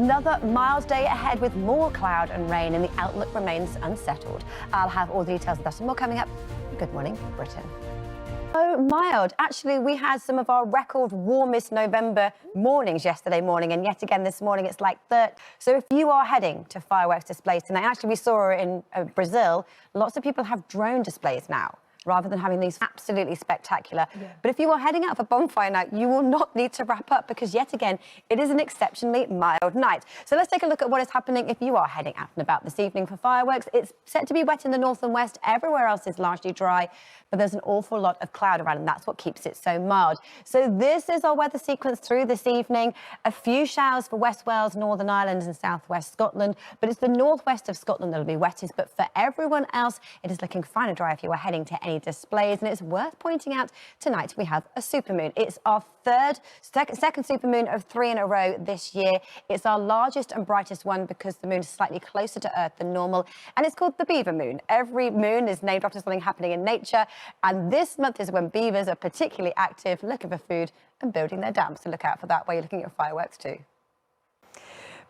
Another mild day ahead with more cloud and rain, and the outlook remains unsettled. I'll have all the details of that and more coming up. Good morning, Britain. So mild. Actually, we had some of our record warmest November mornings yesterday morning, and yet again this morning it's like that. So if you are heading to fireworks displays tonight, actually we saw in Brazil, lots of people have drone displays now, rather than having these absolutely spectacular. But if you are heading out for bonfire night, you will not need to wrap up because yet again, it is an exceptionally mild night. So let's take a look at what is happening if you are heading out and about this evening for fireworks. It's set to be wet in the north and west. Everywhere else is largely dry, but there's an awful lot of cloud around, and that's what keeps it so mild. So this is our weather sequence through this evening. A few showers for West Wales, Northern Ireland and southwest Scotland, but it's the northwest of Scotland that'll be wettest. But for everyone else, it is looking fine and dry if you are heading to any displays. And it's worth pointing out tonight we have a supermoon. It's our second supermoon of 3 in a row this year. It's our largest and brightest one because the moon is slightly closer to Earth than normal, and it's called the beaver moon. Every moon is named after something happening in nature, and this month is when beavers are particularly active, looking for food and building their dams. So look out for that while you're looking at your fireworks too.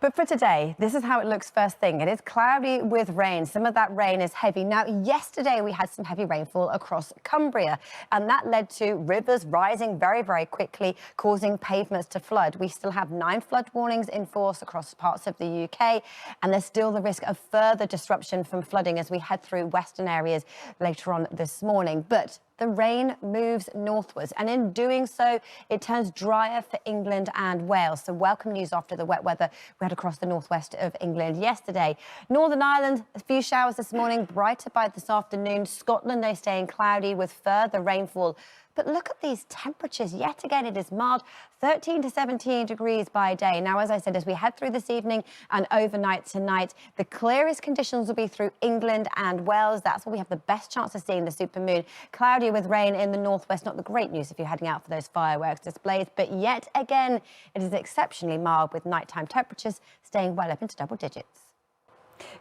But for today, this is how it looks first thing. It is cloudy with rain. Some of that rain is heavy. Now, yesterday we had some heavy rainfall across Cumbria, and that led to rivers rising very, very quickly, causing pavements to flood. We still have 9 flood warnings in force across parts of the UK, and there's still the risk of further disruption from flooding as we head through western areas later on this morning. But the rain moves northwards, and in doing so, it turns drier for England and Wales. So welcome news after the wet weather we had across the northwest of England yesterday. Northern Ireland, a few showers this morning, brighter by this afternoon. Scotland, they staying cloudy with further rainfall. But look at these temperatures. Yet again, it is mild, 13 to 17 degrees by day. Now, as I said, as we head through this evening and overnight tonight, the clearest conditions will be through England and Wales. That's where we have the best chance of seeing the supermoon. Cloudy with rain in the northwest. Not the great news if you're heading out for those fireworks displays. But yet again, it is exceptionally mild with nighttime temperatures staying well up into double digits.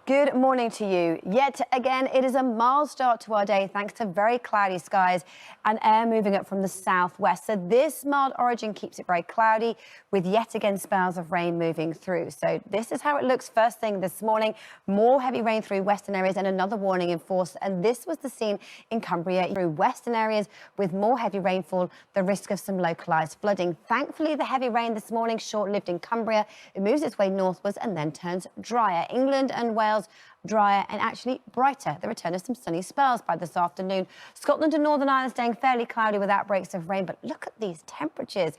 Good morning to you. Yet again, it is a mild start to our day thanks to very cloudy skies and air moving up from the southwest. So this mild origin keeps it very cloudy with yet again spells of rain moving through. So this is how it looks first thing this morning. More heavy rain through western areas and another warning in force. And this was the scene in Cumbria through western areas with more heavy rainfall, the risk of some localised flooding. Thankfully, the heavy rain this morning short-lived in Cumbria. It moves its way northwards and then turns drier. England and Wales drier and actually brighter. The return of some sunny spells by this afternoon. Scotland and Northern Ireland staying fairly cloudy with outbreaks of rain, but look at these temperatures.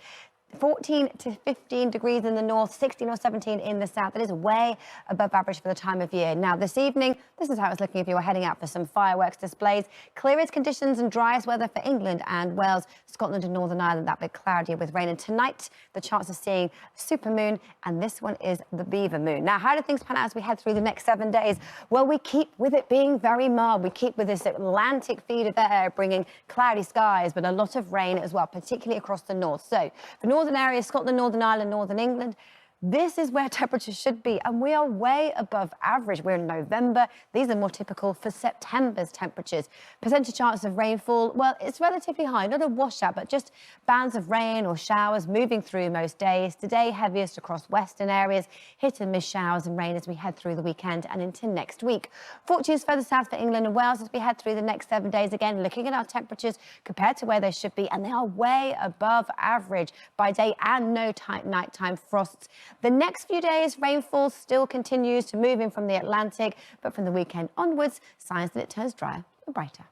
14 to 15 degrees in the north, 16 or 17 in the south. That is way above average for the time of year. Now, this evening, this is how it's looking if you were heading out for some fireworks displays. Clearest conditions and driest weather for England and Wales, Scotland and Northern Ireland, that bit cloudier with rain. And tonight, the chance of seeing supermoon, and this one is the beaver moon. Now, how do things pan out as we head through the next 7 days? Well, we keep with it being very mild. We keep with this Atlantic feed of air, bringing cloudy skies, but a lot of rain as well, particularly across the north. So, for northern areas, Scotland, Northern Ireland, Northern England, this is where temperatures should be, and we are way above average. We're in November. These are more typical for September's temperatures. Percentage chance of rainfall, well, it's relatively high, not a washout, but just bands of rain or showers moving through most days. Today, heaviest across western areas, hit and miss showers and rain as we head through the weekend and into next week. Fortunes further south for England and Wales as we head through the next 7 days. Again, looking at our temperatures compared to where they should be, and they are way above average by day and no tight nighttime frosts. The next few days, rainfall still continues to move in from the Atlantic, but from the weekend onwards, signs that it turns drier and brighter.